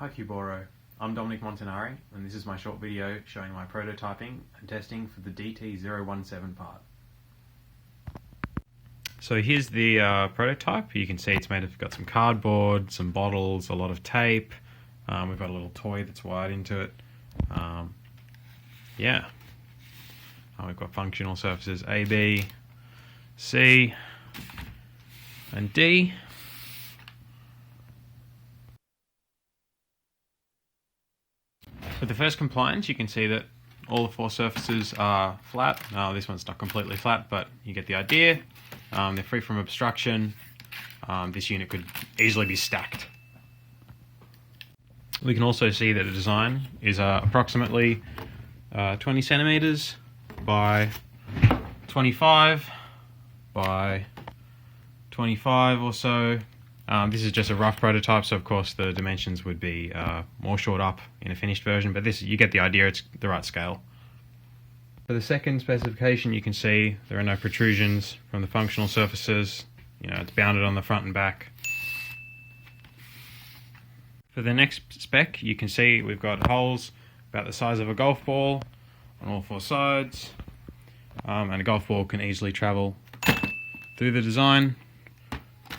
Hi Cuboro, I'm Dominic Montanari and this is my short video showing my prototyping and testing for the DT017 part. So here's the prototype. You can see it's got some cardboard, some bottles, a lot of tape. We've got a little toy that's wired into it. We've got functional surfaces A, B, C and D. With the first compliance, you can see that all the four surfaces are flat. This one's not completely flat, but you get the idea. They're free from obstruction. This unit could easily be stacked. We can also see that the design is approximately 20 centimeters by 25 by 25 or so. This is just a rough prototype, so of course the dimensions would be more shored up in a finished version, but you get the idea, it's the right scale. For the second specification, you can see there are no protrusions from the functional surfaces. It's bounded on the front and back. For the next spec, you can see we've got holes about the size of a golf ball on all four sides, and a golf ball can easily travel through the design.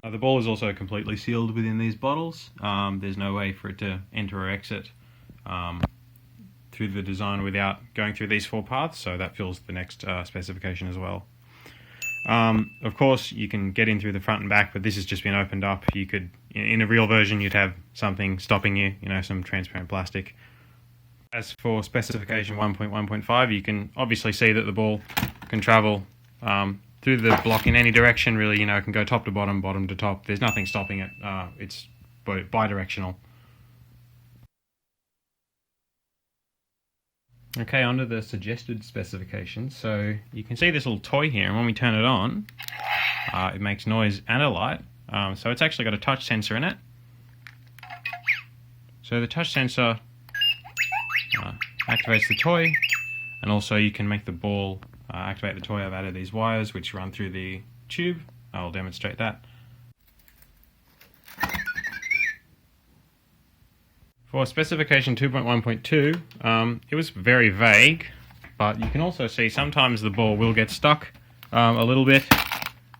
The ball is also completely sealed within these bottles. There's no way for it to enter or exit through the design without going through these four paths, so that fills the next specification as well. Of course, you can get in through the front and back, but this has just been opened up. You could, in a real version, you'd have something stopping you, some transparent plastic. As for specification 1.1.5, you can obviously see that the ball can travel through the block in any direction, really. It can go top to bottom, bottom to top. There's nothing stopping it. It's bi-directional. Okay, onto the suggested specifications. So you can see this little toy here, and when we turn it on, it makes noise and a light. So it's actually got a touch sensor in it. So the touch sensor activates the toy, and also you can make the ball activate the toy. I've added these wires which run through the tube. I'll demonstrate that. For specification 2.1.2, it was very vague, but you can also see sometimes the ball will get stuck a little bit.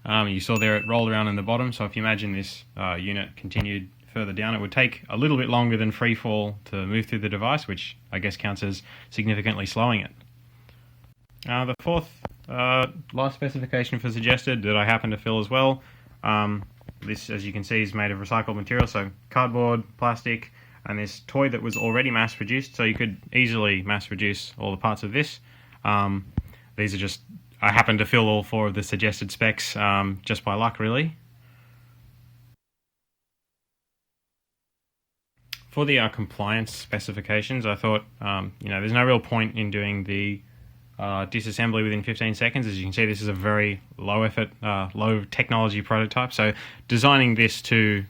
You saw there it rolled around in the bottom, so if you imagine this unit continued further down, it would take a little bit longer than free fall to move through the device, which I guess counts as significantly slowing it. The fourth last specification for suggested that I happen to fill as well. This, as you can see, is made of recycled material, so cardboard, plastic, and this toy that was already mass produced, so you could easily mass produce all the parts of this. These are just, I happen to fill all four of the suggested specs just by luck, really. For the compliance specifications, I thought, there's no real point in doing the disassembly within 15 seconds. As you can see, this is a very low effort, low technology prototype, so designing this to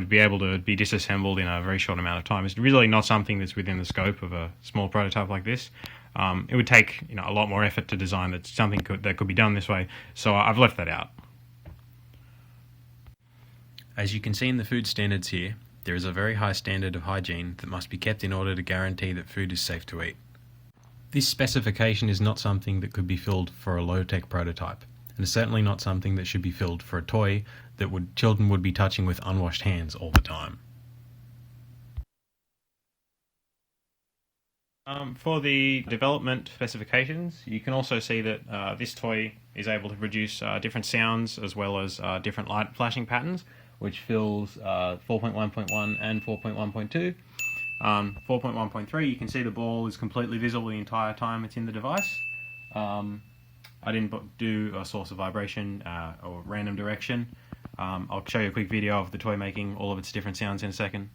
be able to be disassembled in a very short amount of time is really not something that's within the scope of a small prototype like this. It would take a lot more effort to design that something that could be done this way, so I've left that out. As you can see in the food standards here, there is a very high standard of hygiene that must be kept in order to guarantee that food is safe to eat. This specification is not something that could be filled for a low-tech prototype, and is certainly not something that should be filled for a toy that children would be touching with unwashed hands all the time. For the development specifications, you can also see that this toy is able to produce different sounds as well as different light flashing patterns, which fills 4.1.1 and 4.1.2. 4.1.3, you can see the ball is completely visible the entire time it's in the device. I didn't do a source of vibration or random direction. I'll show you a quick video of the toy making all of its different sounds in a second.